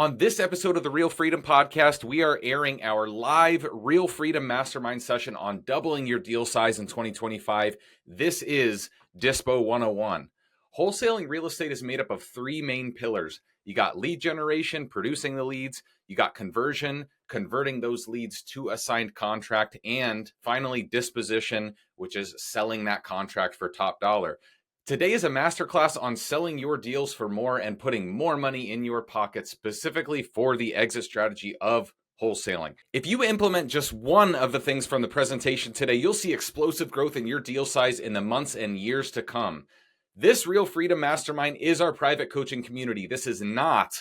On this episode of the Real Freedom Podcast, we are airing our live Real Freedom Mastermind session on doubling your deal size in 2025. This is Dispo 101. Wholesaling real estate is made up of three main pillars. You got lead generation, producing the leads. You got conversion, converting those leads to a signed contract. And finally, disposition, which is selling that contract for top dollar. Today is a masterclass on selling your deals for more and putting more money in your pocket, specifically for the exit strategy of wholesaling. If you implement just one of the things from the presentation today, you'll see explosive growth in your deal size in the months and years to come. This Real Freedom Mastermind is our private coaching community. This is not,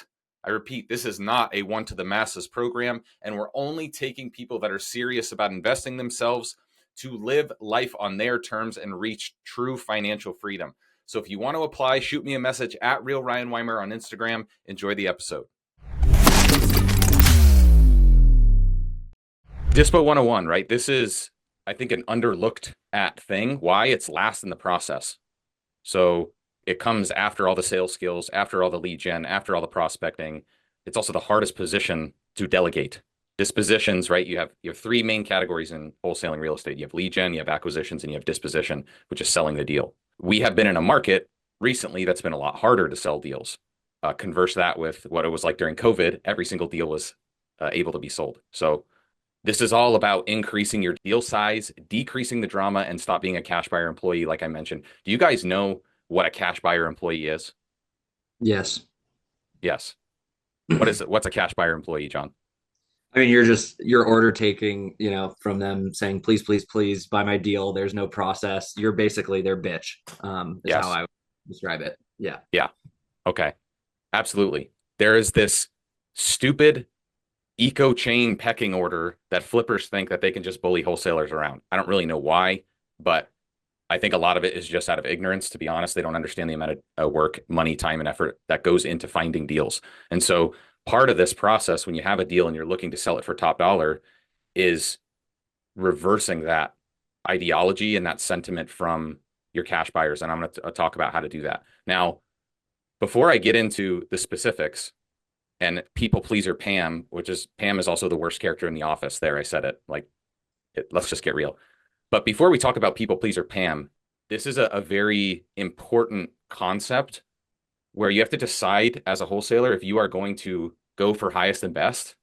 I repeat, this is not a one to the masses program, and we're only taking people that are serious about investing themselves to live life on their terms and reach true financial freedom. So if you want to apply, shoot me a message at Real Ryan Weimer on Instagram. Enjoy the episode. Dispo 101, right? This is, I think, an underlooked at thing. Why? It's last in the process. So it comes after all the sales skills, after all the lead gen, after all the prospecting. It's also the hardest position to delegate. Dispositions, right? You have three main categories in wholesaling real estate. You have lead gen, you have acquisitions, and you have disposition, which is selling the deal. We have been in a market recently that's been a lot harder to sell deals. Converse that with what it was like during COVID. Every single deal was able to be sold. So this is all about increasing your deal size, decreasing the drama, and stop being a cash buyer employee, like I mentioned. Do you guys know what a cash buyer employee is? Yes. Yes. What is it? What's a cash buyer employee, John? I mean, you're order taking, from them saying, please, please, please buy my deal. There's no process. You're basically their bitch, is how Yes. I would describe it. Yeah. Yeah. Okay. Absolutely. There is this stupid eco chain pecking order that flippers think that they can just bully wholesalers around. I don't really know why, but I think a lot of it is just out of ignorance. To be honest, they don't understand the amount of work, money, time, and effort that goes into finding deals. And so part of this process, when you have a deal and you're looking to sell it for top dollar, is reversing that ideology and that sentiment from your cash buyers. And I'm going to talk about how to do that. Now, before I get into the specifics, and people pleaser Pam, Pam is also the worst character in the office. There, I said it. Let's just get real. But before we talk about people pleaser Pam, this is a very important concept where you have to decide as a wholesaler if you are going to go for highest and best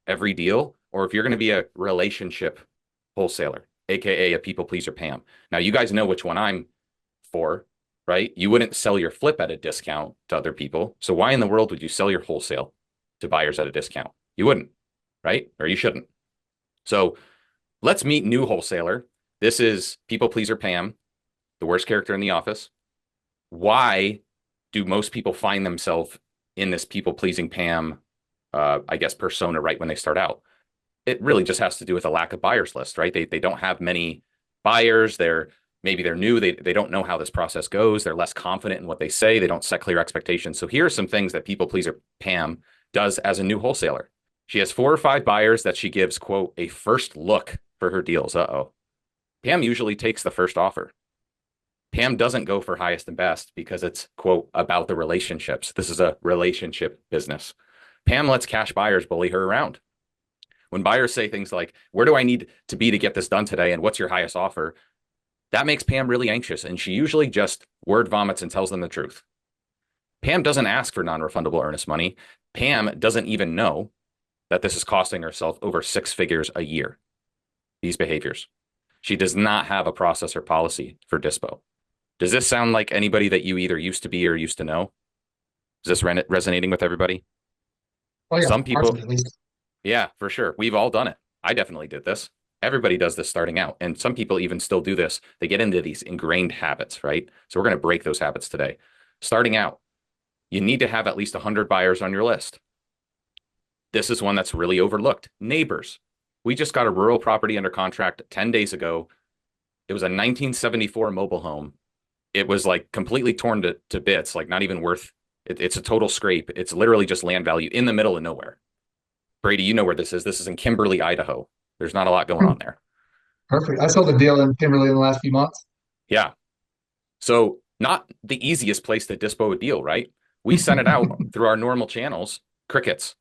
every deal, or if you're going to be a relationship wholesaler, aka a people pleaser Pam. Now, you guys know which one I'm for, right? You wouldn't sell your flip at a discount to other people. So why in the world would you sell your wholesale to buyers at a discount? You wouldn't, right? Or you shouldn't. So let's meet new wholesaler. This is people pleaser Pam, the worst character in the office. Why do most people find themselves in this people pleasing Pam, I guess, persona right when they start out? It really just has to do with a lack of buyers list, right? They don't have many buyers. Maybe they're new. They don't know how this process goes. They're less confident in what they say. They don't set clear expectations. So here are some things that people pleaser Pam does as a new wholesaler. She has 4 or 5 buyers that she gives, quote, a first look for her deals. Pam usually takes the first offer. Pam doesn't go for highest and best because it's, quote, about the relationships. This is a relationship business. Pam lets cash buyers bully her around. When buyers say things like, where do I need to be to get this done today? And what's your highest offer? That makes Pam really anxious. And she usually just word vomits and tells them the truth. Pam doesn't ask for non-refundable earnest money. Pam doesn't even know that this is costing herself over 6 figures a year. These behaviors. She does not have a process or policy for Dispo. Does this sound like anybody that you either used to be or used to know? Is this resonating with everybody? Oh yeah, Some people, partially at least. yeah, for sure. We've all done it. I definitely did this. Everybody does this starting out. And some people even still do this. They get into these ingrained habits, right? So we're going to break those habits today. Starting out, you need to have at least 100 buyers on your list. This is one that's really overlooked. Neighbors. We just got a rural property under contract 10 days ago. It was a 1974 mobile home. It was like completely torn to bits, like not even worth it. It's a total scrape. It's literally just land value in the middle of nowhere. Brady, you know where this is. This is in Kimberly, Idaho. There's not a lot going on there. Perfect. I sold a deal in Kimberly in the last few months. Yeah. So not the easiest place to dispo a deal, right? We sent it out through our normal channels. Crickets.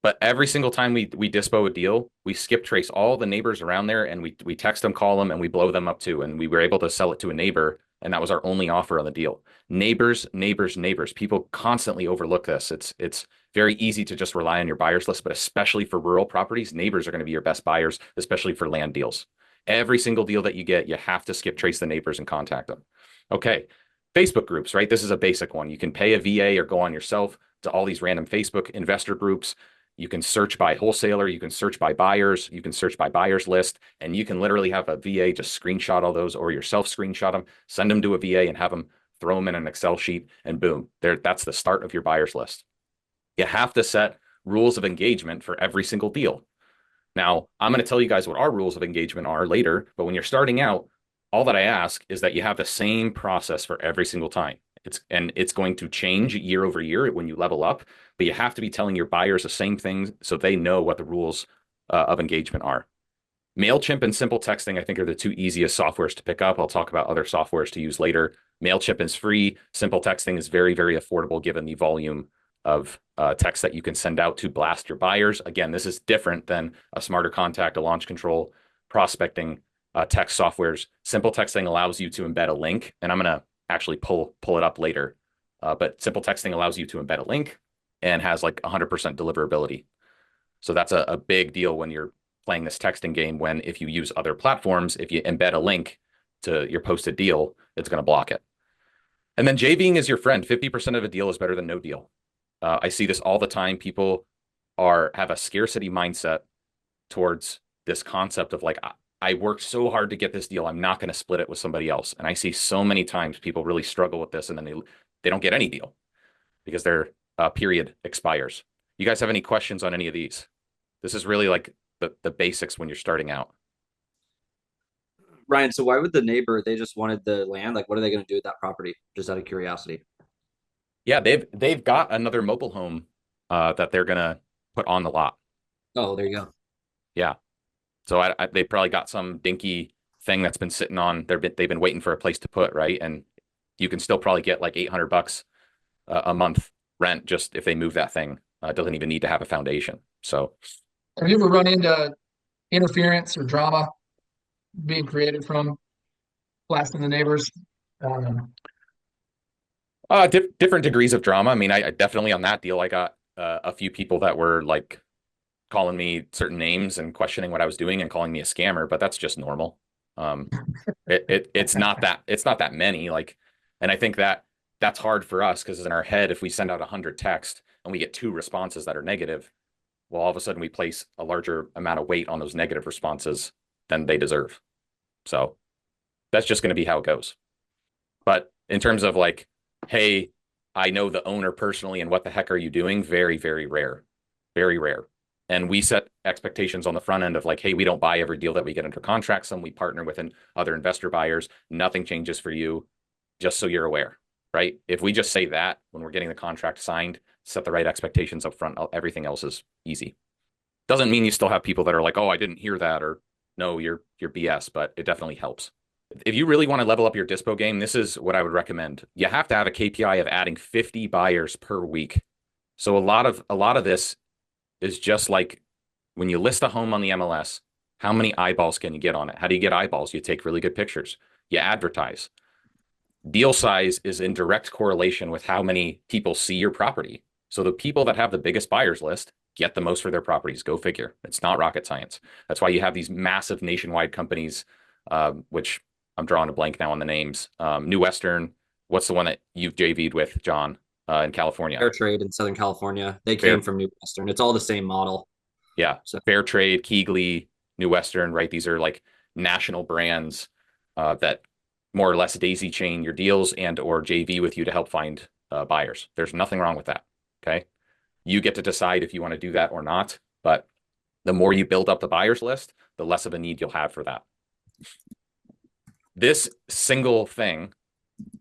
But every single time we dispo a deal, we skip trace all the neighbors around there and we text them, call them, and we blow them up too. And we were able to sell it to a neighbor, and that was our only offer on the deal. Neighbors, neighbors, neighbors. People constantly overlook this. It's very easy to just rely on your buyers list, but especially for rural properties, neighbors are going to be your best buyers, especially for land deals. Every single deal that you get, you have to skip trace the neighbors and contact them. Okay. Facebook groups, right? This is a basic one. You can pay a VA or go on yourself to all these random Facebook investor groups. You can search by wholesaler, you can search by buyers, you can search by buyers list, and you can literally have a VA just screenshot all those or yourself screenshot them, send them to a VA and have them throw them in an Excel sheet, and boom, that's the start of your buyers list. You have to set rules of engagement for every single deal. Now, I'm going to tell you guys what our rules of engagement are later, but when you're starting out, all that I ask is that you have the same process for every single time. It's going to change year over year when you level up, but you have to be telling your buyers the same things so they know what the rules of engagement are. MailChimp and Simple Texting, I think, are the two easiest softwares to pick up. I'll talk about other softwares to use later. MailChimp is free. Simple Texting is very, very affordable given the volume of text that you can send out to blast your buyers. Again, this is different than a Smarter Contact, a Launch Control, prospecting text softwares. Simple Texting allows you to embed a link, and I'm going to actually pull it up later. But Simple Texting allows you to embed a link and has like 100% deliverability. So that's a big deal when you're playing this texting game, when if you use other platforms, if you embed a link to your posted deal, it's going to block it. And then JVing is your friend. 50% of a deal is better than no deal. I see this all the time. People have a scarcity mindset towards this concept of like, I worked so hard to get this deal, I'm not going to split it with somebody else. And I see so many times people really struggle with this, and then they don't get any deal because their period expires. You guys have any questions on any of these? This is really like the basics when you're starting out. Ryan, so why would the neighbor, they just wanted the land? Like, what are they going to do with that property? Just out of curiosity. Yeah, they've got another mobile home that they're gonna put on the lot. Oh, there you go. Yeah, so they probably got some dinky thing that's been sitting on. They've been waiting for a place to put, right? And you can still probably get like $800 a month rent just if they move that thing. It doesn't even need to have a foundation. So Have you ever run into interference or drama being created from blasting the neighbors? Um, different degrees of drama. I mean, I definitely on that deal, I got a few people that were like calling me certain names and questioning what I was doing and calling me a scammer, but that's just normal. Um, it's not that many. Like, and I think that's hard for us because in our head, if we send out 100 texts and we get 2 responses that are negative, well, all of a sudden we place a larger amount of weight on those negative responses than they deserve. So that's just going to be how it goes. But in terms of like, hey, I know the owner personally and what the heck are you doing? Very, very rare. Very rare. And we set expectations on the front end of like, hey, we don't buy every deal that we get under contract. Some we partner with other investor buyers. Nothing changes for you, just so you're aware, right? If we just say that when we're getting the contract signed, set the right expectations up front, everything else is easy. Doesn't mean you still have people that are like, oh, I didn't hear that, or no, you're BS, but it definitely helps. If you really want to level up your dispo game, this is what I would recommend. You have to have a KPI of adding 50 buyers per week. So a lot of this is just like when you list a home on the MLS, how many eyeballs can you get on it? How do you get eyeballs? You take really good pictures. You advertise. Deal size is in direct correlation with how many people see your property. So the people that have the biggest buyers list get the most for their properties. Go figure. It's not rocket science. That's why you have these massive nationwide companies, which I'm drawing a blank now on the names. New Western. What's the one that you've JV'd with, John, in California? Fair Trade in Southern California. They Fair, came from New Western. It's all the same model. yeah. So Fair Trade, Keegley, New Western, right? These are like national brands that more or less daisy chain your deals and or JV with you to help find buyers. There's nothing wrong with that. Okay. You get to decide if you want to do that or not. But the more you build up the buyers list, the less of a need you'll have for that. This single thing,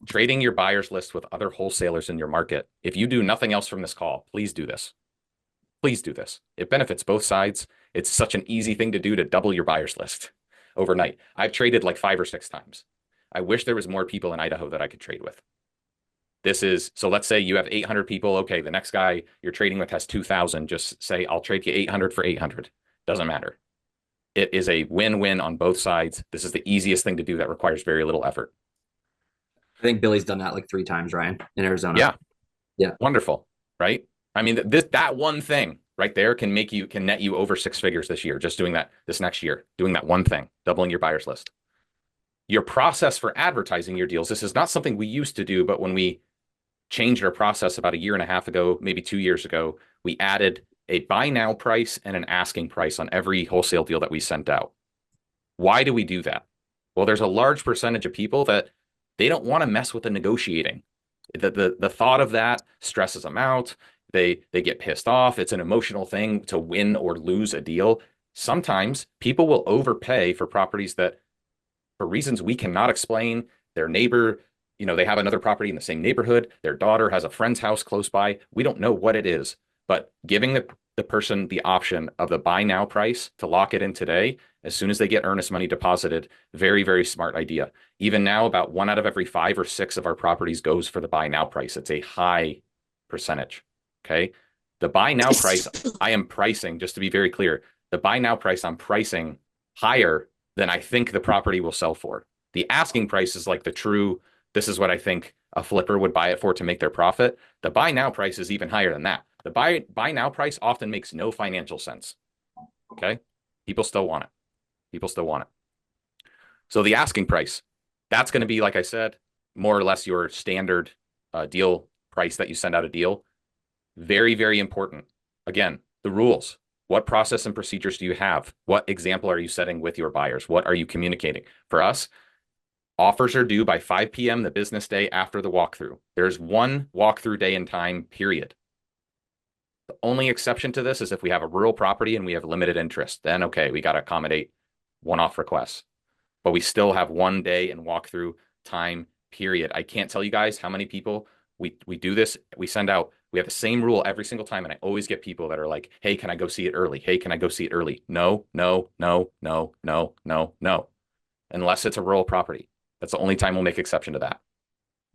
trading your buyers list with other wholesalers in your market, if you do nothing else from this call, please do this. Please do this. It benefits both sides. It's such an easy thing to do to double your buyers list overnight. I've traded like 5 or 6 times. I wish there was more people in Idaho that I could trade with. So let's say you have 800 people. Okay, the next guy you're trading with has 2,000. Just say, I'll trade you 800 for 800. Doesn't matter. It is a win-win on both sides. This is the easiest thing to do that requires very little effort. I think Billy's done that like 3 times, Ryan, in Arizona. Yeah, Yeah. wonderful, right? I mean, that one thing right there can net you over 6 figures this year, just doing that this next year, doing that one thing, doubling your buyers list. Your process for advertising your deals, this is not something we used to do, but when we changed our process about a year and a half ago, maybe 2 years ago, we added a buy now price and an asking price on every wholesale deal that we sent out. Why do we do that? Well, there's a large percentage of people that they don't want to mess with the negotiating. The thought of that stresses them out. They get pissed off. It's an emotional thing to win or lose a deal. Sometimes people will overpay for properties that, for reasons we cannot explain, their neighbor, they have another property in the same neighborhood. Their daughter has a friend's house close by. We don't know what it is, but giving the person the option of the buy now price to lock it in today, as soon as they get earnest money deposited, very, very smart idea. Even now, about 1 out of every 5 or 6 of our properties goes for the buy now price. It's a high percentage. Okay. The buy now price, I am pricing, just to be very clear, the buy now price I'm pricing higher than I think the property will sell for. The asking price is like the true, this is what I think a flipper would buy it for to make their profit. The buy now price is even higher than that. The buy now price often makes no financial sense. Okay. People still want it. People still want it. So the asking price, that's going to be, like I said, more or less your standard deal price that you send out a deal. Very, very important. Again, the rules. What process and procedures do you have? What example are you setting with your buyers? What are you communicating? For us, offers are due by 5 p.m. the business day after the walkthrough. There's one walkthrough day and time, period. The only exception to this is if we have a rural property and we have limited interest. Then, okay, we got to accommodate one-off requests. But we still have one day and walkthrough time, period. I can't tell you guys how many people we do this. We send out, we have the same rule every single time. And I always get people that are like, hey, can I go see it early? Hey, can I go see it early? No, no, no, no, no, no, no. Unless it's a rural property. That's the only time we'll make exception to that.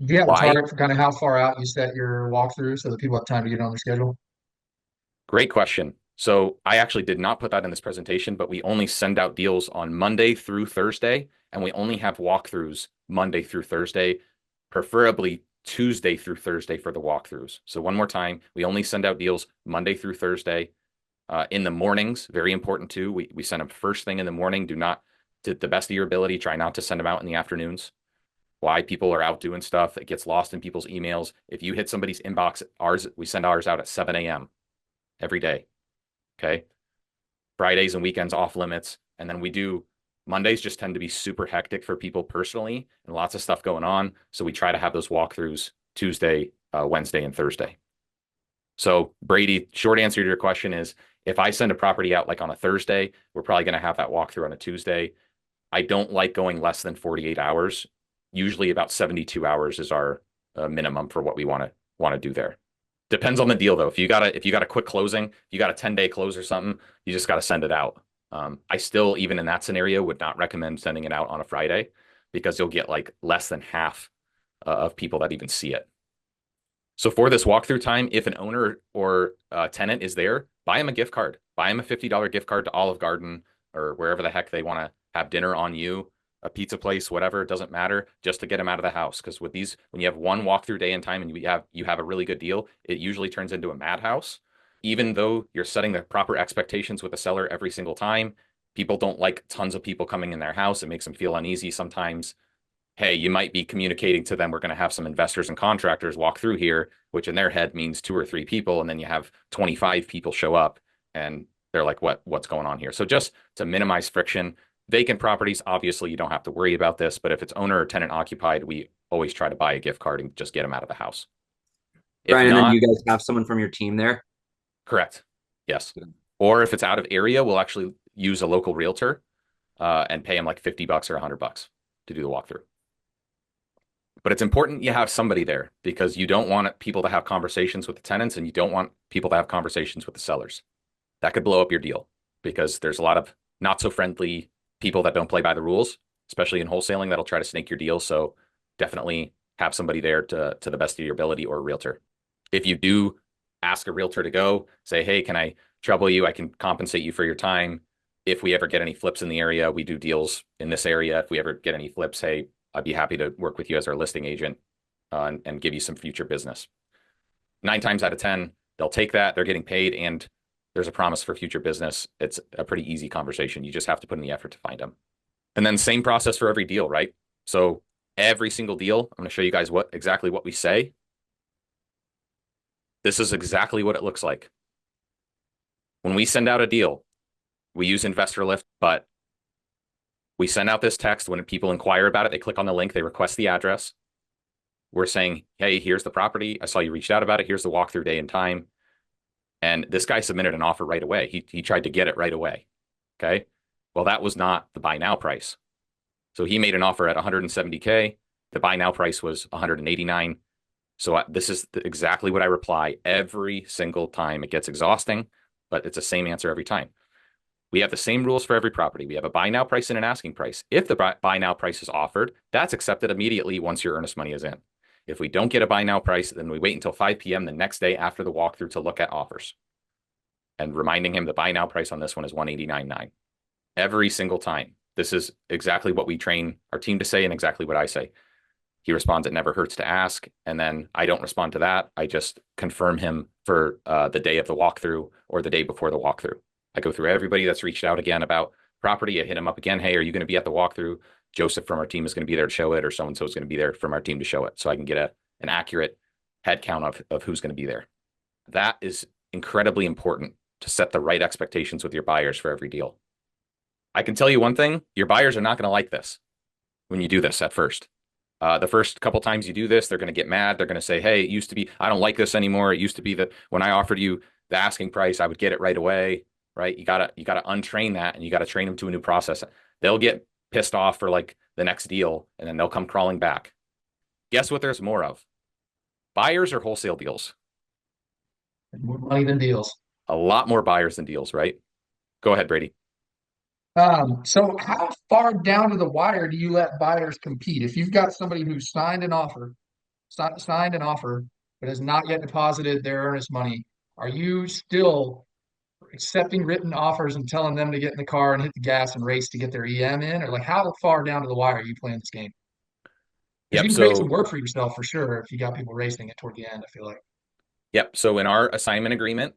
Do you have a Why? target for kind of how far out you set your walkthrough so that people have time to get on their schedule? Great question. So I actually did not put that in this presentation, but we only send out deals on Monday through Thursday, and we only have walkthroughs Monday through Thursday, preferably Tuesday through Thursday for the walkthroughs. So one more time, we only send out deals Monday through Thursday in the mornings. Very important too. We send them first thing in the morning. Do not, to the best of your ability, try not to send them out in the afternoons. Why? People are out doing stuff. It gets lost in people's emails. If you hit somebody's inbox, we send ours out at 7 a.m. every day. Okay. Fridays and weekends off limits. And then Mondays just tend to be super hectic for people personally and lots of stuff going on. So we try to have those walkthroughs Tuesday, Wednesday, and Thursday. So Brady, short answer to your question is if I send a property out like on a Thursday, we're probably going to have that walkthrough on a Tuesday. I don't like going less than 48 hours. Usually about 72 hours is our minimum for what we want to do there. Depends on the deal though. If you got a quick closing, if you got a 10-day close or something, you just got to send it out. I still, even in that scenario, would not recommend sending it out on a Friday because you'll get like less than half of people that even see it. So for this walkthrough time, if an owner or a tenant is there, buy them a gift card. Buy them a $50 gift card to Olive Garden or wherever the heck they want to have dinner on you, a pizza place, whatever, it doesn't matter, just to get them out of the house. Because with these, when you have one walkthrough day and time and you have a really good deal, it usually turns into a madhouse. Even though you're setting the proper expectations with the seller every single time, people don't like tons of people coming in their house. It makes them feel uneasy sometimes. Hey, you might be communicating to them, we're going to have some investors and contractors walk through here, which in their head means 2 or 3 people. And then you have 25 people show up and they're like, what's going on here? So just to minimize friction, vacant properties, obviously you don't have to worry about this, but if it's owner or tenant occupied, we always try to buy a gift card and just get them out of the house. If Brian, and then not, you guys have someone from your team there? correct. Yes. Or if it's out of area, we'll actually use a local realtor and pay them like $50 or $100 to do the walkthrough. But it's important you have somebody there because you don't want people to have conversations with the tenants and you don't want people to have conversations with the sellers. That could blow up your deal because there's a lot of not so friendly people that don't play by the rules, especially in wholesaling, that'll try to snake your deal. So definitely have somebody there to the best of your ability, or a realtor. If you do ask a realtor to go, say, hey, can I trouble you? I can compensate you for your time. If we ever get any flips in the area, we do deals in this area. If we ever get any flips, hey, I'd be happy to work with you as our listing agent and give you some future business. 9 times out of 10, they'll take that. They're getting paid, and there's a promise for future business. It's a pretty easy conversation. You just have to put in the effort to find them. And then same process for every deal, right? So every single deal, I'm going to show you guys exactly what we say. This is exactly what it looks like. When we send out a deal, we use Investor Lift, but we send out this text. When people inquire about it, they click on the link, they request the address. We're saying, hey, here's the property. I saw you reached out about it. Here's the walkthrough day and time. And this guy submitted an offer right away. He tried to get it right away. Okay. Well, that was not the buy now price. So he made an offer at 170K. The buy now price was 189. So this is exactly what I reply every single time. It gets exhausting, but it's the same answer every time. We have the same rules for every property. We have a buy now price and an asking price. If the buy now price is offered, that's accepted immediately once your earnest money is in. If we don't get a buy now price, then we wait until 5 p.m. the next day after the walkthrough to look at offers. And reminding him the buy now price on this one is 189.9. Every single time. This is exactly what we train our team to say and exactly what I say. He responds, it never hurts to ask. And then I don't respond to that. I just confirm him for the day of the walkthrough or the day before the walkthrough. I go through everybody that's reached out again about property. I hit him up again. Hey, are you going to be at the walkthrough? Joseph from our team is going to be there to show it, or so-and-so is going to be there from our team to show it. So I can get an accurate head count of who's going to be there. That is incredibly important to set the right expectations with your buyers for every deal. I can tell you one thing, your buyers are not going to like this when you do this at first. The first couple times you do this, they're going to get mad. They're going to say, hey, it used to be, I don't like this anymore. It used to be that when I offered you the asking price, I would get it right away, right? You gotta untrain that, and you got to train them to a new process. They'll get pissed off for like the next deal, and then they'll come crawling back. Guess what there's more of? Buyers or wholesale deals? More money than deals. A lot more buyers than deals, right? Go ahead, Brady. So how far down to the wire do you let buyers compete? If you've got somebody who signed an offer, but has not yet deposited their earnest money, are you still accepting written offers and telling them to get in the car and hit the gas and race to get their EM in? Or like how far down to the wire are you playing this game? Because you Yep. can create some So, work for yourself for sure if you got people racing it toward the end, I feel like. yep. So in our assignment agreement,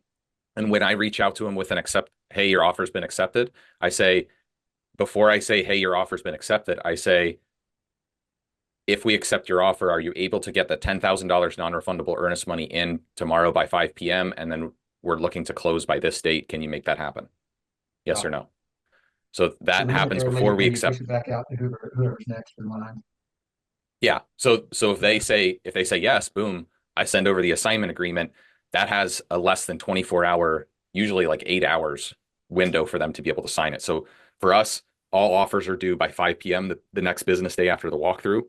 and when I reach out to them with hey, your offer's been accepted, I say, before I say, hey, your offer's been accepted, I say, if we accept your offer, are you able to get the $10,000 non-refundable earnest money in tomorrow by 5 p.m.? And then we're looking to close by this date. Can you make that happen? Yes or Wow. no? So So that leave it happens there, before we then you accept. push it back out to whoever's next in line. Yeah. So if Yeah. they say yes, boom, I send over the assignment agreement. That has a less than 24-hour, usually like 8 hours window for them to be able to sign it. So for us, all offers are due by 5 p.m. The next business day after the walkthrough.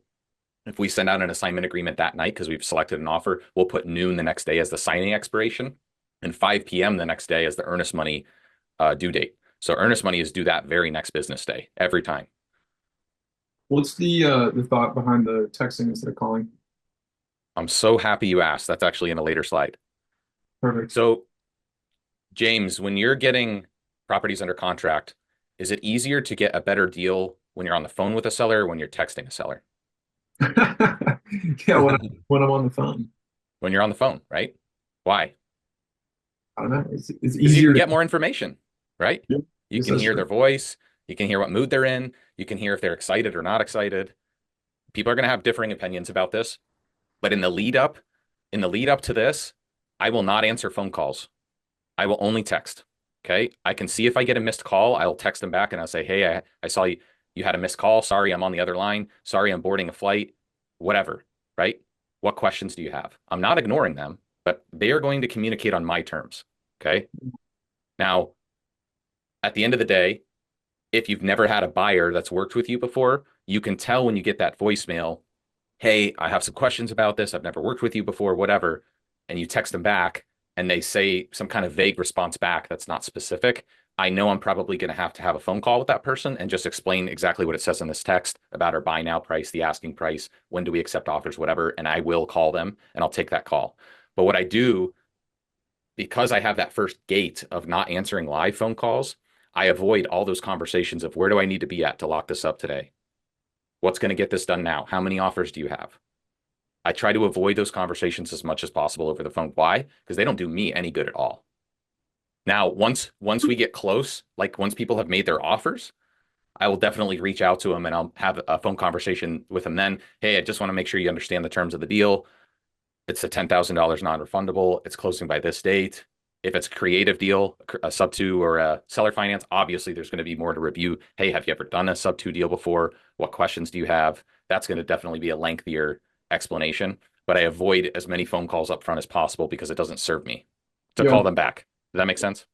If we send out an assignment agreement that night because we've selected an offer, we'll put noon the next day as the signing expiration and 5 p.m. the next day as the earnest money due date. So earnest money is due that very next business day every time. What's the thought behind the texting instead of calling? I'm so happy you asked. That's actually in a later slide. Perfect. So, James, when you're getting properties under contract, is it easier to get a better deal when you're on the phone with a seller or when you're texting a seller? Yeah, when I'm on the phone. When you're on the phone, right? Why? I don't know. It's Because you can easier to. get more information, right? Yep. You Yes, can that's hear true. their voice. You can hear what mood they're in. You can hear if they're excited or not excited. People are going to have differing opinions about this, but in the lead up to this, I will not answer phone calls. I will only text. Okay. I can see if I get a missed call, I'll text them back and I'll say, hey, I saw you had a missed call. Sorry, I'm on the other line. Sorry, I'm boarding a flight, whatever. Right. What questions do you have? I'm not ignoring them, but they are going to communicate on my terms. Okay. Now, at the end of the day, if you've never had a buyer that's worked with you before, you can tell when you get that voicemail, hey, I have some questions about this. I've never worked with you before, whatever. And you text them back and they say some kind of vague response back that's not specific. I know I'm probably going to have a phone call with that person and just explain exactly what it says in this text about our buy now price, the asking price, when do we accept offers, whatever. And I will call them and I'll take that call. But what I do, because I have that first gate of not answering live phone calls, I avoid all those conversations of where do I need to be at to lock this up today? What's going to get this done now? How many offers do you have? I try to avoid those conversations as much as possible over the phone. Why? Because they don't do me any good at all. Now, once we get close, like once people have made their offers, I will definitely reach out to them and I'll have a phone conversation with them then. Hey, I just want to make sure you understand the terms of the deal. It's a $10,000 non-refundable. It's closing by this date. If it's a creative deal, a sub two or a seller finance, obviously there's going to be more to review. Hey, have you ever done a sub two deal before? What questions do you have? That's going to definitely be a lengthier explanation, but I avoid as many phone calls up front as possible because it doesn't serve me to Yeah. call them back. Does that make sense?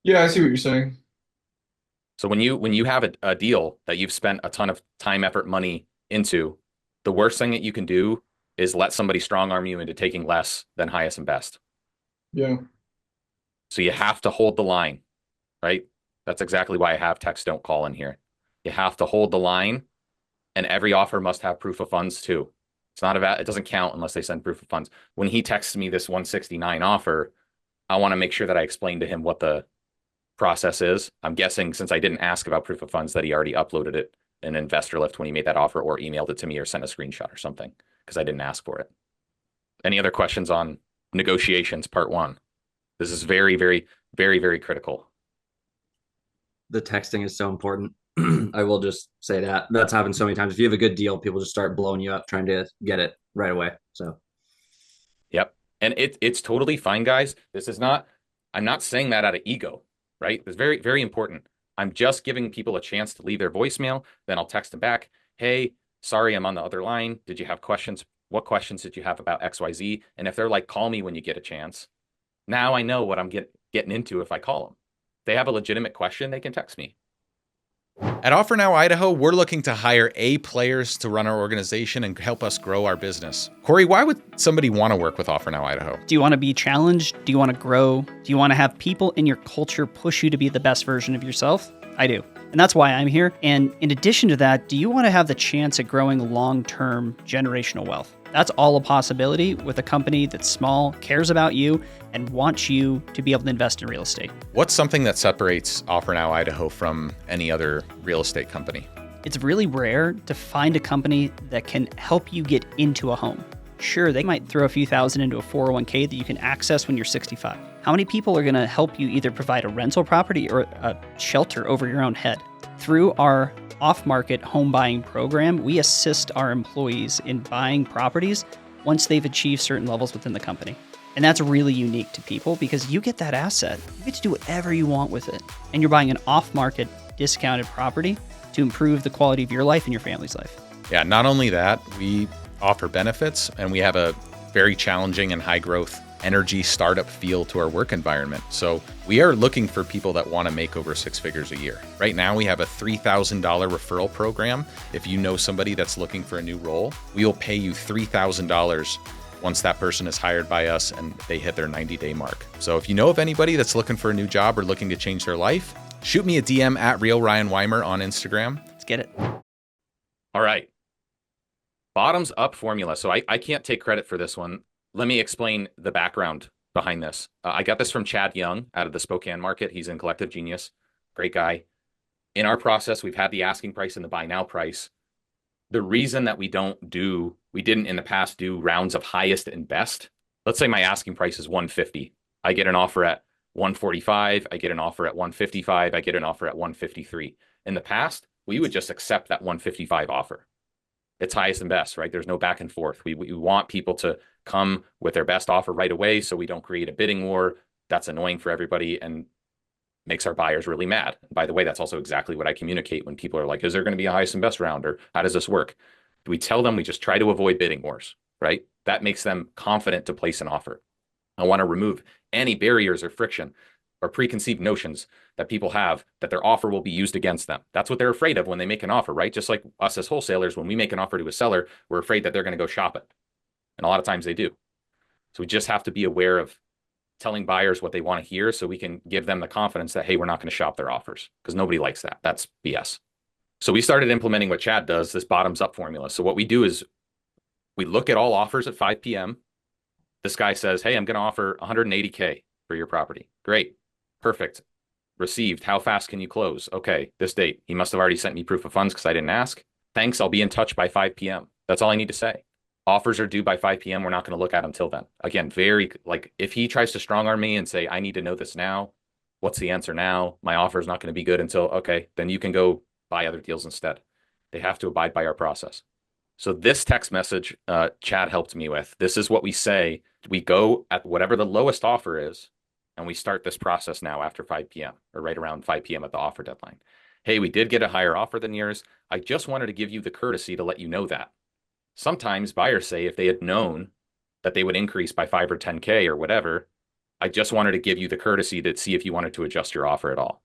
Yeah, I see what you're saying. So when you have a deal that you've spent a ton of time, effort, money into, the worst thing that you can do is let somebody strong arm you into taking less than highest and best. Yeah. So you have to hold the line, right? That's exactly why I have text don't call in here. You have to hold the line, and every offer must have proof of funds too. It's not about, it doesn't count unless they send proof of funds. When he texts me this 169 offer, I want to make sure that I explain to him what the process is. I'm guessing since I didn't ask about proof of funds that he already uploaded it in Investor Lift when he made that offer or emailed it to me or sent a screenshot or something because I didn't ask for it. Any other questions on negotiations part one? This is very, very, very, very critical. The texting is so important. I will just say that that's happened so many times. If you have a good deal, people just start blowing you up trying to get it right away. So Yep. And it's totally fine, guys. This is not, I'm not saying that out of ego, right? It's very, very important. I'm just giving people a chance to leave their voicemail. Then I'll text them back. Hey, sorry, I'm on the other line. Did you have questions? What questions did you have about XYZ? And if they're like, call me when you get a chance. Now I know what I'm getting into if I call them. If they have a legitimate question, they can text me. At Offer Now Idaho, we're looking to hire A players to run our organization and help us grow our business. Corey, why would somebody want to work with Offer Now Idaho? Do you want to be challenged? Do you want to grow? Do you want to have people in your culture push you to be the best version of yourself? I do. And that's why I'm here. And in addition to that, do you want to have the chance at growing long-term generational wealth? That's all a possibility with a company that's small, cares about you, and wants you to be able to invest in real estate. What's something that separates Offer Now Idaho from any other real estate company? It's really rare to find a company that can help you get into a home. Sure, they might throw a few thousand into a 401k that you can access when you're 65. How many people are going to help you either provide a rental property or a shelter over your own head? Through our off-market home buying program, we assist our employees in buying properties once they've achieved certain levels within the company. And that's really unique to people because you get that asset. You get to do whatever you want with it. And you're buying an off-market discounted property to improve the quality of your life and your family's life. Yeah, not only that, we offer benefits and we have a very challenging and high growth energy startup feel to our work environment. So we are looking for people that want to make over 6 figures a year. Right now, we have a $3,000 referral program. If you know somebody that's looking for a new role, we will pay you $3,000 once that person is hired by us and they hit their 90-day mark. So if you know of anybody that's looking for a new job or looking to change their life, shoot me a DM at Real Ryan Weimer on Instagram. Let's get it. All right. Bottoms up formula. So I can't take credit for this one. Let me explain the background behind this. I got this from Chad Young out of the Spokane market. He's in Collective Genius. Great guy. In our process, we've had the asking price and the buy now price. The reason that we didn't in the past do rounds of highest and best. Let's say my asking price is 150. I get an offer at 145. I get an offer at 155. I get an offer at 153. In the past, we would just accept that 155 offer. It's highest and best, right? There's no back and forth. We want people to come with their best offer right away so we don't create a bidding war. That's annoying for everybody and makes our buyers really mad. By the way, that's also exactly what I communicate when people are like, is there going to be a highest and best round or how does this work? We tell them we just try to avoid bidding wars, right? That makes them confident to place an offer. I want to remove any barriers or friction or preconceived notions that people have that their offer will be used against them. That's what they're afraid of when they make an offer, right? Just like us as wholesalers, when we make an offer to a seller, we're afraid that they're going to go shop it. And a lot of times they do. So we just have to be aware of telling buyers what they want to hear so we can give them the confidence that, hey, we're not going to shop their offers, because nobody likes that. That's BS. So we started implementing what Chad does, this bottoms up formula. So what we do is we look at all offers at 5 p.m. This guy says, hey, I'm going to offer 180K for your property. Great. Perfect. Received. How fast can you close? Okay, this date. He must have already sent me proof of funds because I didn't ask. Thanks. I'll be in touch by 5 p.m. That's all I need to say. Offers are due by 5 p.m. We're not going to look at them till then. Again, very like if he tries to strong arm me and say, I need to know this now. What's the answer now? My offer is not going to be good until, okay, then you can go buy other deals instead. They have to abide by our process. So this text message, Chad helped me with. This is what we say. We go at whatever the lowest offer is, and we start this process now after 5 p.m. or right around 5 p.m. at the offer deadline. Hey, we did get a higher offer than yours. I just wanted to give you the courtesy to let you know that. Sometimes buyers say if they had known that they would increase by 5 or 10K or whatever, I just wanted to give you the courtesy to see if you wanted to adjust your offer at all.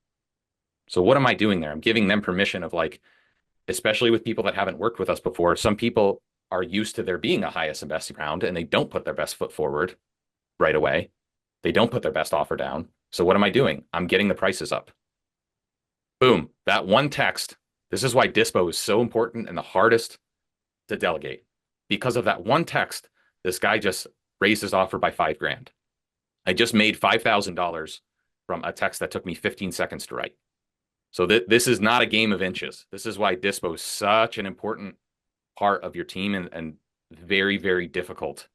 So what am I doing there? I'm giving them permission of like, especially with people that haven't worked with us before, some people are used to there being a highest and best round and they don't put their best foot forward right away. They don't put their best offer down. So what am I doing? I'm getting the prices up. Boom. That one text. This is why Dispo is so important and the hardest to delegate. Because of that one text, this guy just raised his offer by $5,000. I just made $5,000 from a text that took me 15 seconds to write. So this is not a game of inches. This is why Dispo is such an important part of your team and very, very difficult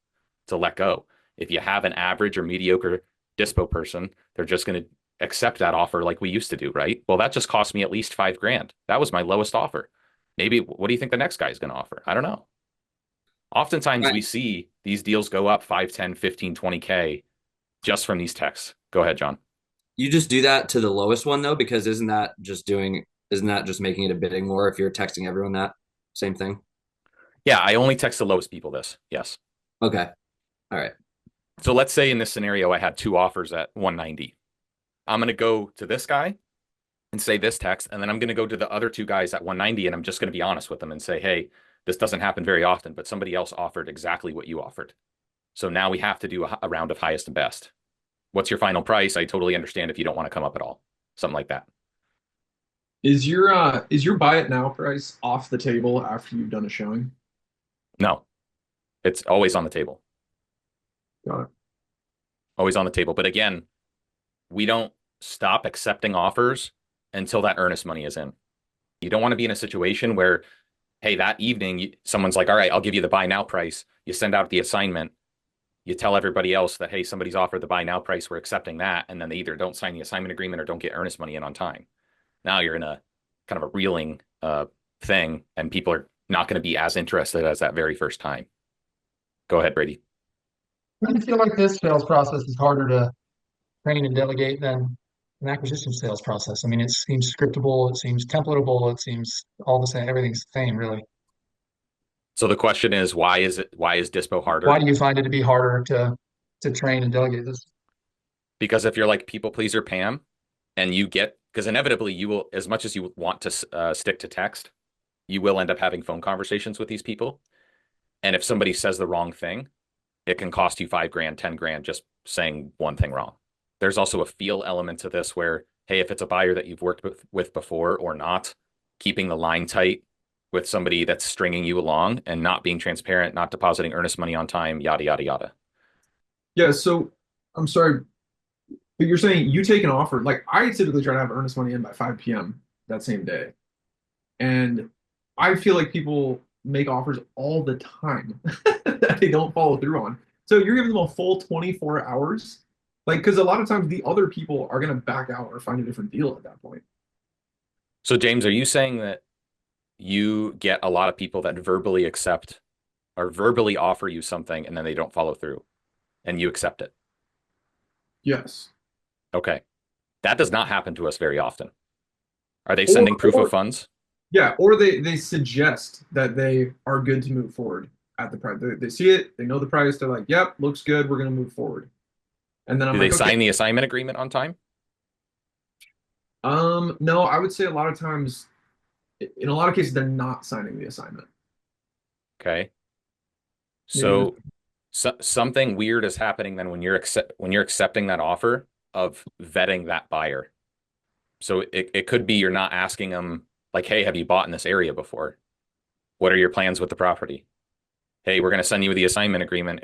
to let go. If you have an average or mediocre Dispo person, they're just going to accept that offer like we used to do, right? Well, that just cost me at least $5,000. That was my lowest offer. Maybe, what do you think the next guy is going to offer? I don't know. Oftentimes we see these deals go up 5, 10, 15, 20K just from these texts. Go ahead, John. You just do that to the lowest one though, because isn't that just making it a bidding war if you're texting everyone that same thing? Yeah, I only text the lowest people this. Yes. Okay. All right. So let's say in this scenario, I had 2 offers at 190. I'm going to go to this guy and say this text, and then I'm going to go to the other 2 guys at 190, and I'm just going to be honest with them and say, hey, this doesn't happen very often, but somebody else offered exactly what you offered. So now we have to do a round of highest and best. What's your final price? I totally understand if you don't want to come up at all. Something like that. Is your buy it now price off the table after you've done a showing? No, it's always on the table. Got it. Always on the table. But again, we don't stop accepting offers until that earnest money is in. You don't want to be in a situation where, hey, that evening, someone's like, all right, I'll give you the buy now price. You send out the assignment. You tell everybody else that, hey, somebody's offered the buy now price. We're accepting that. And then they either don't sign the assignment agreement or don't get earnest money in on time. Now you're in a kind of a reeling thing, and people are not going to be as interested as that very first time. Go ahead, Brady. I feel like this sales process is harder to train and delegate than an acquisition sales process. I mean, it seems scriptable, it seems templatable, it seems all the same, everything's the same, really. So the question is, why is Dispo harder? Why do you find it to be harder to train and delegate this? Because if you're like people pleaser Pam, and you get, because inevitably you will, as much as you want to stick to text, you will end up having phone conversations with these people. And if somebody says the wrong thing, it can cost you $5,000, $10,000 just saying one thing wrong. There's also a feel element to this where, hey, if it's a buyer that you've worked with before or not, keeping the line tight with somebody that's stringing you along and not being transparent, not depositing earnest money on time, yada, yada, yada. Yeah, so I'm sorry, but you're saying you take an offer, like I typically try to have earnest money in by 5 p.m. that same day. And I feel like people make offers all the time that they don't follow through on. So you're giving them a full 24 hours? Like, because a lot of times the other people are going to back out or find a different deal at that point. So James, are you saying that you get a lot of people that verbally accept or verbally offer you something and then they don't follow through and you accept it? Yes. Okay. That does not happen to us very often. Are they sending proof of funds? Yeah, or they suggest that they are good to move forward at the price. They see it, they know the price, they're like, yep, looks good, we're going to move forward. And then I'm Do like, they sign okay. the assignment agreement on time? No, I would say a lot of times, in a lot of cases, they're not signing the assignment. Okay. So Something weird is happening then when you're accepting that offer of vetting that buyer. So it could be you're not asking them like, hey, have you bought in this area before? What are your plans with the property? Hey, we're going to send you the assignment agreement.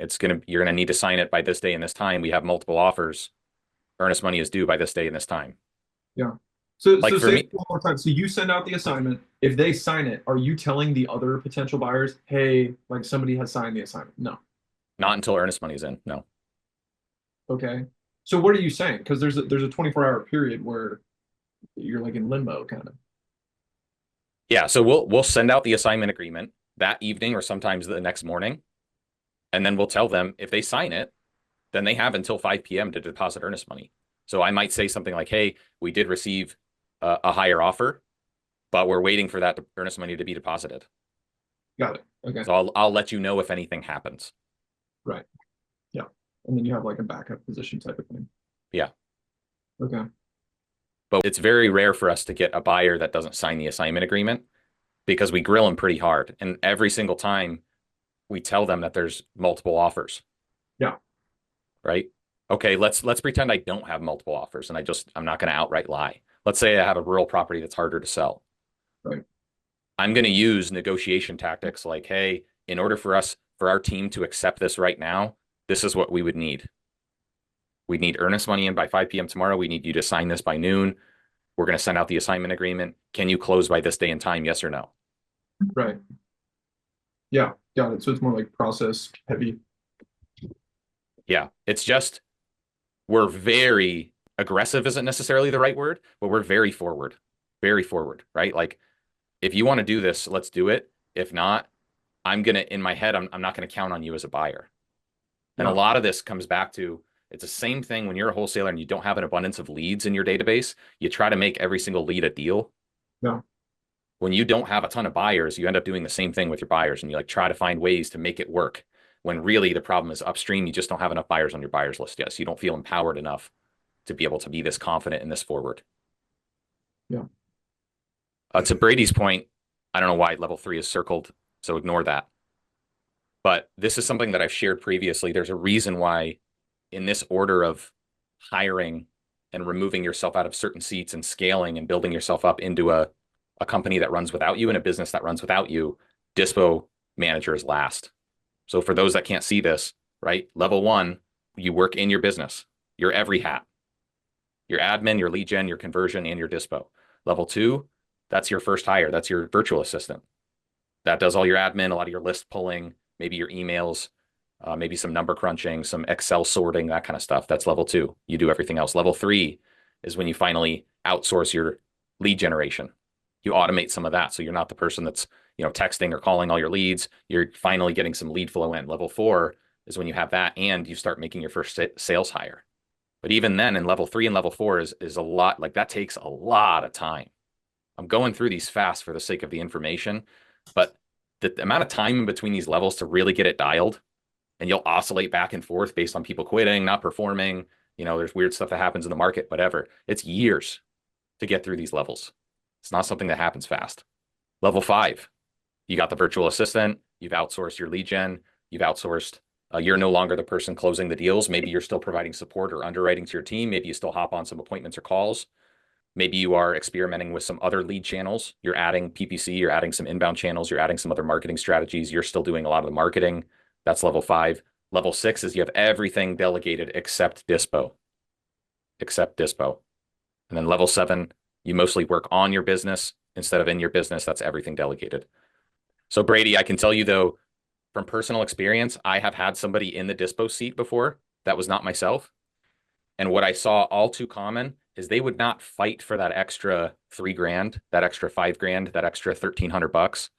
You're going to need to sign it by this day and this time. We have multiple offers. Earnest money is due by this day and this time. Yeah. So Like for say me, it one more time. So you send out the assignment. If they sign it, are you telling the other potential buyers, hey, like somebody has signed the assignment? No. not until earnest money is in. No. Okay. So what are you saying? Because there's a 24-hour period where you're like in limbo kind of. Yeah. So we'll send out the assignment agreement that evening or sometimes the next morning. And then we'll tell them if they sign it, then they have until 5 p.m. to deposit earnest money. So I might say something like, hey, we did receive a higher offer, but we're waiting for that earnest money to be deposited. Got it. Okay. So I'll let you know if anything happens. Right. Yeah. And then you have like a backup position type of thing. Yeah. Okay. But it's very rare for us to get a buyer that doesn't sign the assignment agreement because we grill them pretty hard. And every single time we tell them that there's multiple offers. Yeah. Right. Okay. Let's pretend I don't have multiple offers and I'm not going to outright lie. Let's say I have a rural property that's harder to sell. Right. I'm going to use negotiation tactics like, hey, in order for our team to accept this right now, this is what we would need. We need earnest money in by 5 p.m. tomorrow. We need you to sign this by noon. We're going to send out the assignment agreement. Can you close by this day and time? Yes or no? Right. Yeah. Got it. So it's more like process heavy. Yeah. It's just, we're very aggressive isn't necessarily the right word, but we're very forward, right? Like if you want to do this, let's do it. If not, in my head, I'm not going to count on you as a buyer. And a lot of this comes back to, it's the same thing when you're a wholesaler and you don't have an abundance of leads in your database. You try to make every single lead a deal. Yeah. When you don't have a ton of buyers, you end up doing the same thing with your buyers and you like try to find ways to make it work. When really the problem is upstream, you just don't have enough buyers on your buyers list yet. So you don't feel empowered enough to be able to be this confident and this forward. Yeah. To Brady's point, I don't know why level 3 is circled, so ignore that. But this is something that I've shared previously. There's a reason why in this order of hiring and removing yourself out of certain seats and scaling and building yourself up into a company that runs without you and a business that runs without you, Dispo manager is last. So for those that can't see this, right? Level 1, you work in your business. You're every hat. Your admin, your lead gen, your conversion, and your Dispo. Level 2, that's your first hire. That's your virtual assistant. That does all your admin, a lot of your list pulling, maybe your emails, maybe some number crunching, some Excel sorting, that kind of stuff. That's level 2. You do everything else. Level 3 is when you finally outsource your lead generation. You automate some of that. So you're not the person that's, texting or calling all your leads. You're finally getting some lead flow in. Level 4 is when you have that and you start making your first sales hire. But even then in level 3 and level 4 is a lot, like that takes a lot of time. I'm going through these fast for the sake of the information, but the amount of time in between these levels to really get it dialed, and you'll oscillate back and forth based on people quitting, not performing, there's weird stuff that happens in the market, whatever. It's years to get through these levels. It's not something that happens fast. Level 5, you got the virtual assistant, you've outsourced your lead gen, you've outsourced, you're no longer the person closing the deals. Maybe you're still providing support or underwriting to your team. Maybe you still hop on some appointments or calls. Maybe you are experimenting with some other lead channels. You're adding PPC, you're adding some inbound channels, you're adding some other marketing strategies. You're still doing a lot of the marketing. That's level 5. Level 6 is you have everything delegated except Dispo. And then level 7, you mostly work on your business instead of in your business. That's everything delegated. So Brady, I can tell you though, from personal experience, I have had somebody in the Dispo seat before that was not myself. And what I saw all too common is they would not fight for that extra $3,000, that extra $5,000, that extra $1,300.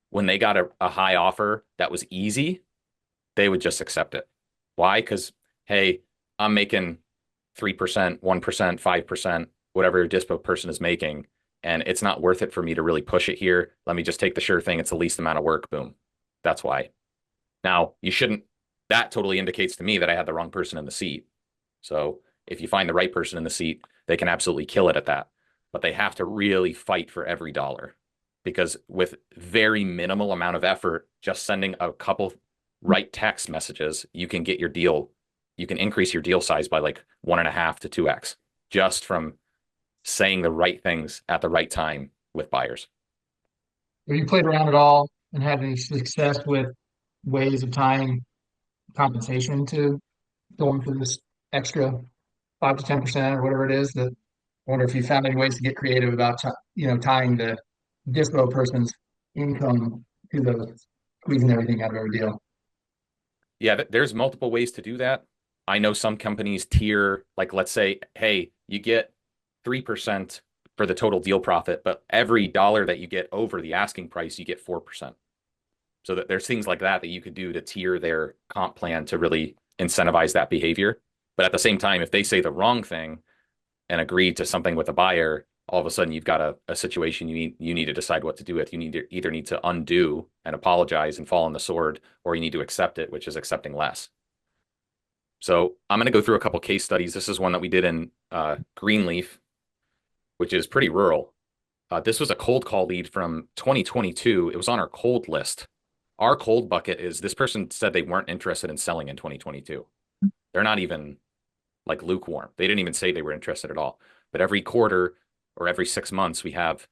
When they got a high offer that was easy, they would just accept it. Why? Because, hey, I'm making 3%, 1%, 5%, whatever your Dispo person is making, and it's not worth it for me to really push it here. Let me just take the sure thing. It's the least amount of work. Boom. That's why. Now, that totally indicates to me that I had the wrong person in the seat. So if you find the right person in the seat, they can absolutely kill it at that. But they have to really fight for every dollar, because with very minimal amount of effort, just sending a couple write text messages, you can get your deal, you can increase your deal size by like 1.5 to 2x just from saying the right things at the right time with buyers. Have you played around at all and had any success with ways of tying compensation to going for this extra 5 to 10% or whatever it is? That I wonder if you found any ways to get creative about tying the Dispo person's income to the squeezing everything out of every deal. Yeah, there's multiple ways to do that. I know some companies tier, like let's say, hey, you get 3% for the total deal profit, but every dollar that you get over the asking price, you get 4%. So that there's things like that you could do to tier their comp plan to really incentivize that behavior. But at the same time, if they say the wrong thing and agree to something with a buyer, all of a sudden you've got a situation you need to decide what to do with. You either need to undo and apologize and fall on the sword, or you need to accept it, which is accepting less. So I'm going to go through a couple case studies. This is one that we did in Greenleaf, which is pretty rural. This was a cold call lead from 2022. It was on our cold list. Our cold bucket is this person said they weren't interested in selling in 2022. They're not even like lukewarm. They didn't even say they were interested at all. But every quarter or every 6 months, we have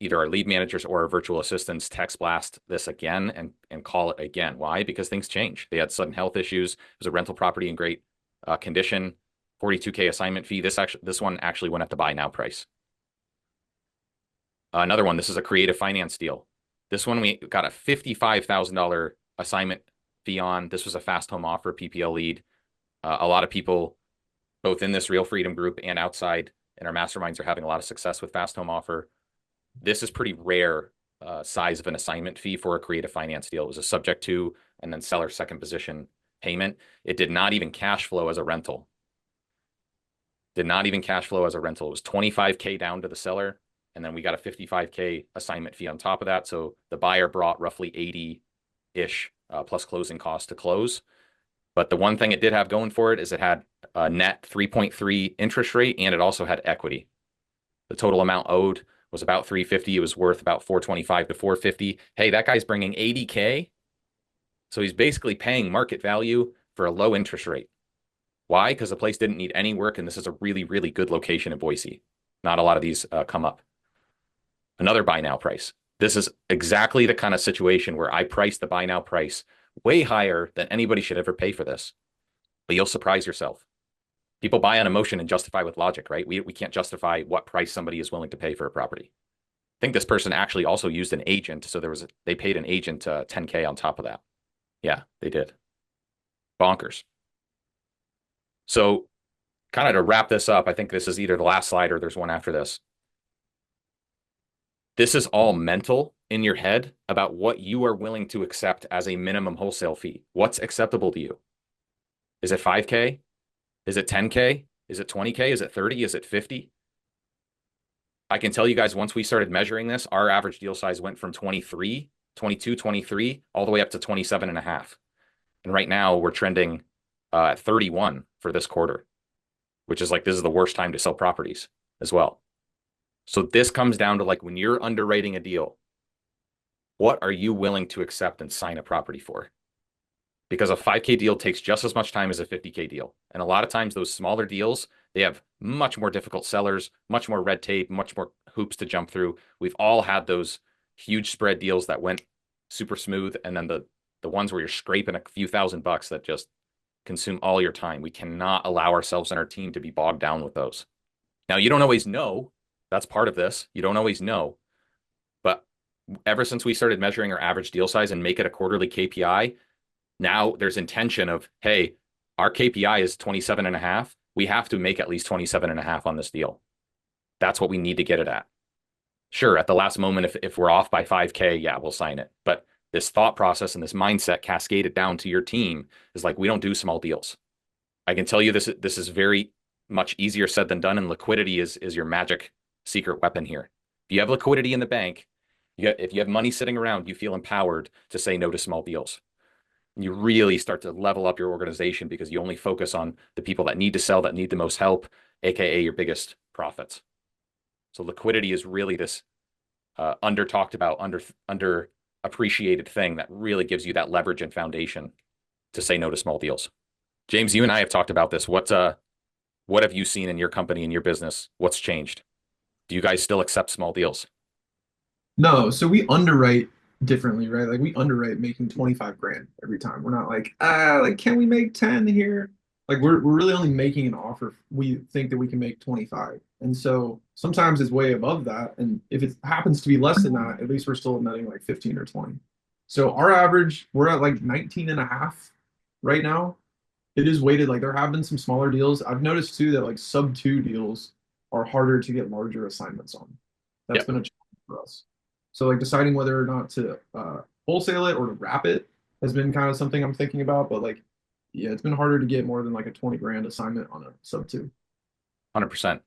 either our lead managers or our virtual assistants text blast this again and call it again. Why? Because things change. They had sudden health issues. It was a rental property in great condition, 42K assignment fee. This one actually went at the buy now price. Another one, this is a creative finance deal. This one we got a $55,000 assignment fee on. This was a fast home offer PPL lead. A lot of people, both in this Real Freedom group and outside in our masterminds, are having a lot of success with fast home offer. This is pretty rare size of an assignment fee for a creative finance deal. It was a subject to and then seller second position payment. It did not even cash flow as a rental. Did not even cash flow as a rental. It was 25K down to the seller, and then we got a 55K assignment fee on top of that. So the buyer brought roughly 80-ish plus closing costs to close. But the one thing it did have going for it is it had a net 3.3 interest rate, and it also had equity. The total amount owed was about 350. It was worth about 425 to 450. Hey, that guy's bringing 80K. So he's basically paying market value for a low interest rate. Why? Because the place didn't need any work, and this is a really, really good location in Boise. Not a lot of these come up. Another buy now price. This is exactly the kind of situation where I priced the buy now price way higher than anybody should ever pay for this. But you'll surprise yourself. People buy on emotion and justify with logic, right? We can't justify what price somebody is willing to pay for a property. I think this person actually also used an agent, so they paid an agent 10K on top of that. Yeah, they did. Bonkers. So kind of to wrap this up, I think this is either the last slide or there's one after this. This is all mental in your head about what you are willing to accept as a minimum wholesale fee. What's acceptable to you? Is it 5K? Is it 10K? Is it 20K? Is it 30? Is it 50? I can tell you guys, once we started measuring this, our average deal size went from 22, 23, all the way up to 27.5. And right now we're trending at 31 for this quarter, which is like, this is the worst time to sell properties as well. So this comes down to like, when you're underwriting a deal, what are you willing to accept and sign a property for? Because a 5K deal takes just as much time as a 50K deal. And a lot of times those smaller deals, they have much more difficult sellers, much more red tape, much more hoops to jump through. We've all had those huge spread deals that went super smooth. And then the ones where you're scraping a few $1,000 that just consume all your time. We cannot allow ourselves and our team to be bogged down with those. Now, you don't always know. That's part of this. You don't always know. But ever since we started measuring our average deal size and make it a quarterly KPI, now there's intention of, hey, our KPI is 27.5. We have to make at least 27.5 on this deal. That's what we need to get it at. Sure, at the last moment, if we're off by 5K, yeah, we'll sign it. But this thought process and this mindset cascaded down to your team is like, we don't do small deals. I can tell you this is very much easier said than done, and liquidity is your magic secret weapon here. If you have liquidity in the bank, if you have money sitting around, you feel empowered to say no to small deals. You really start to level up your organization because you only focus on the people that need to sell, that need the most help, aka your biggest profits. So liquidity is really this under talked about, under appreciated thing that really gives you that leverage and foundation to say no to small deals. James, you and I have talked about this. What have you seen in your company, in your business? What's changed? Do you guys still accept small deals? No, so we underwrite differently, right? Like we underwrite making 25 grand every time. We're not like, like can we make 10 here? Like we're really only making an offer. We think that we can make 25. And so sometimes it's way above that. And if it happens to be less than that, at least we're still netting like 15 or 20. So our average, we're at like 19 and a half right now. It is weighted, like there have been some smaller deals. I've noticed too that like sub two deals are harder to get larger assignments on. That's Yep. been a challenge for us. So like deciding whether or not to wholesale it or to wrap it has been kind of something I'm thinking about. But like, yeah, it's been harder to get more than like a 20 grand assignment on a sub two. 100%.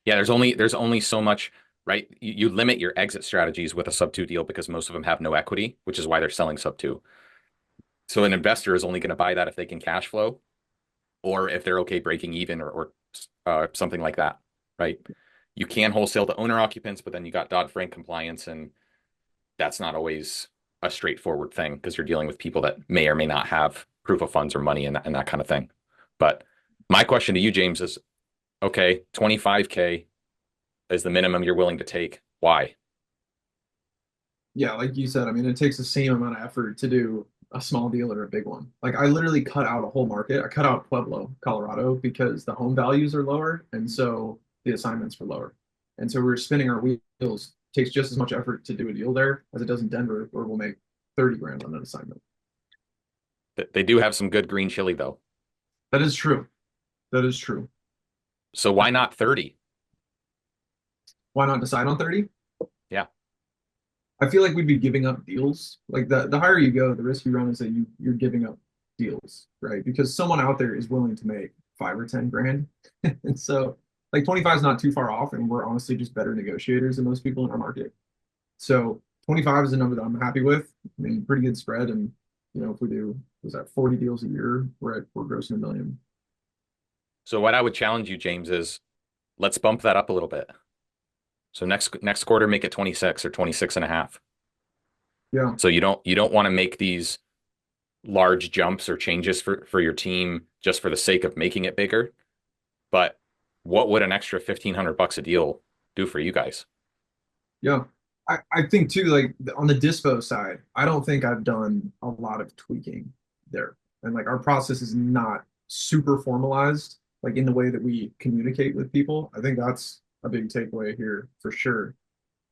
Yeah, there's only so much, right? You limit your exit strategies with a sub two deal because most of them have no equity, which is why they're selling sub two. So an investor is only going to buy that if they can cash flow or if they're okay breaking even or something like that, right? You can wholesale to owner occupants, but then you got Dodd-Frank compliance, and that's not always a straightforward thing because you're dealing with people that may or may not have proof of funds or money and that kind of thing. But my question to you, James, is okay, 25K is the minimum you're willing to take. Why? Yeah, like you said, I mean, it takes the same amount of effort to do a small deal or a big one. Like I literally cut out a whole market. I cut out Pueblo, Colorado, because the home values are lower, and so the assignments were lower. And so we're spinning our wheels. It takes just as much effort to do a deal there as it does in Denver, where we'll make 30 grand on an assignment. They do have some good green chili though. That is true. That is true. So why not 30? Why not decide on 30? Yeah. I feel like we'd be giving up deals. Like the higher you go, the risk you run is that you're giving up deals, right? Because someone out there is willing to make 5 or 10 grand. And so like 25 is not too far off, and we're honestly just better negotiators than most people in our market. So 25 is a number that I'm happy with. I mean, pretty good spread. And if we do, was that 40 deals a year, we're grossing $1 million. So what I would challenge you, James, is let's bump that up a little bit. So next quarter, make it 26 or 26 and a half. Yeah. So you don't want to make these large jumps or changes for your team just for the sake of making it bigger. But what would an extra $1,500 a deal do for you guys? Yeah. I think too, like on the Dispo side, I don't think I've done a lot of tweaking there. And like our process is not super formalized, like in the way that we communicate with people. I think that's a big takeaway here for sure.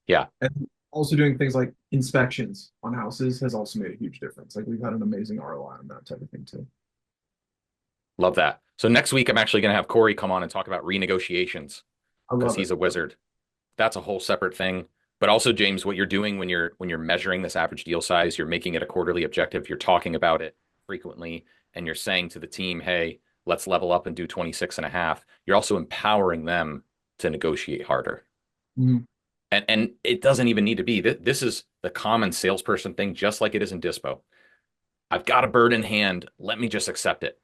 Yeah. And also doing things like inspections on houses has also made a huge difference. Like we've had an amazing ROI on that type of thing too. Love that. So next week, I'm actually going to have Corey come on and talk about renegotiations I because love he's it. a wizard. That's a whole separate thing. But also, James, what you're doing when you're measuring this average deal size, you're making it a quarterly objective. You're talking about it frequently, and you're saying to the team, hey, let's level up and do 26 and a half. You're also empowering them to negotiate harder. Mhm. And it doesn't even need to be. This is the common salesperson thing, just like it is in Dispo. I've got a bird in hand. Let me just accept it.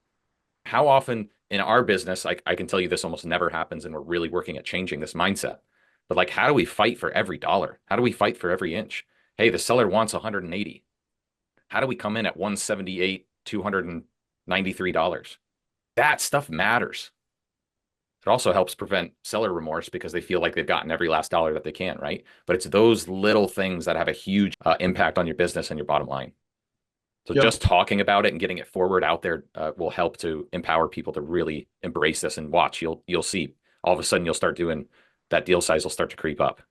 How often in our business, I can tell you this almost never happens, and we're really working at changing this mindset. But like, how do we fight for every dollar? How do we fight for every inch? Hey, the seller wants 180. How do we come in at 178, $293? That stuff matters. It also helps prevent seller remorse because they feel like they've gotten every last dollar that they can, right? But it's those little things that have a huge impact on your business and your bottom line. So Yep. just talking about it and getting it forward out there will help to empower people to really embrace this and watch. You'll see all of a sudden you'll start doing that deal size will start to creep up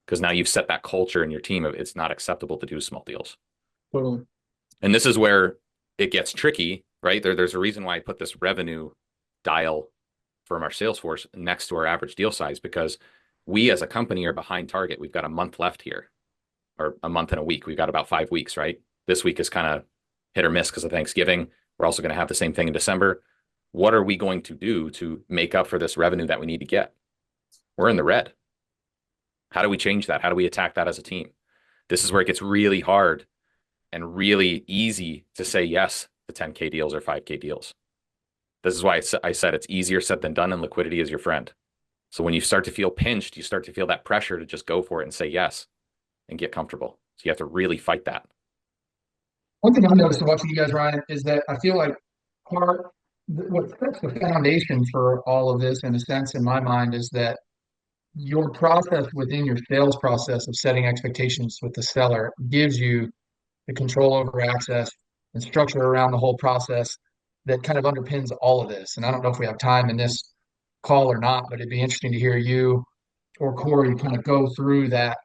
because now you've set that culture in your team of it's not acceptable to do small deals. Totally. And this is where it gets tricky, right? There's a reason why I put this revenue dial from our sales force next to our average deal size because we as a company are behind target. We've got a month left here or a month and a week. We've got about 5 weeks, right? This week is kind of hit or miss because of Thanksgiving. We're also going to have the same thing in December. What are we going to do to make up for this revenue that we need to get? We're in the red. How do we change that? How do we attack that as a team? This is where it gets really hard and really easy to say yes to 10K deals or 5K deals. This is why I said it's easier said than done, and liquidity is your friend. So when you start to feel pinched, you start to feel that pressure to just go for it and say yes and get comfortable. So you have to really fight that. One thing I've noticed watching you guys, Ryan, is that I feel like part what sets the foundation for all of this, in a sense, in my mind, is that your process within your sales process of setting expectations with the seller gives you the control over access and structure around the whole process that kind of underpins all of this. And I don't know if we have time in this call or not, but it'd be interesting to hear you or Corey kind of go through that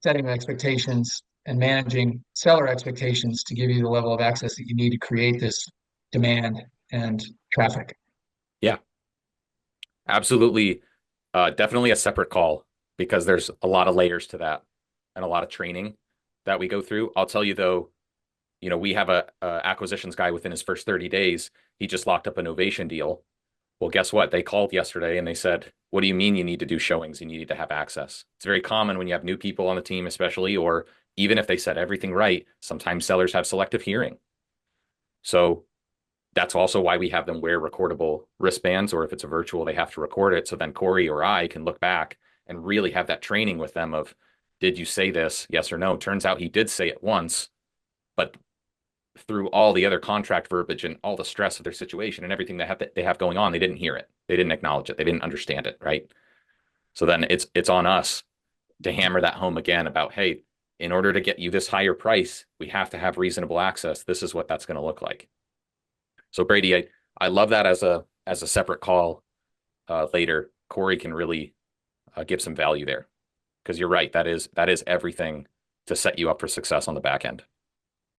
setting of expectations and managing seller expectations to give you the level of access that you need to create this demand and traffic. Yeah, absolutely. Definitely a separate call because there's a lot of layers to that and a lot of training that we go through. I'll tell you though, we have a acquisitions guy within his first 30 days. He just locked up an Ovation deal. Well, guess what? They called yesterday and they said, what do you mean you need to do showings? You need to have access. It's very common when you have new people on the team, especially, or even if they said everything right, sometimes sellers have selective hearing. So that's also why we have them wear recordable wristbands, or if it's a virtual, they have to record it. So then Corey or I can look back and really have that training with them of, did you say this? Yes or no? Turns out he did say it once, but through all the other contract verbiage and all the stress of their situation and everything they have going on, they didn't hear it. They didn't acknowledge it. They didn't understand it, right? So then it's on us to hammer that home again about, hey, in order to get you this higher price, we have to have reasonable access. This is what that's going to look like. So Brady, I love that as a separate call later. Corey can really give some value there because you're right. That is everything to set you up for success on the back end.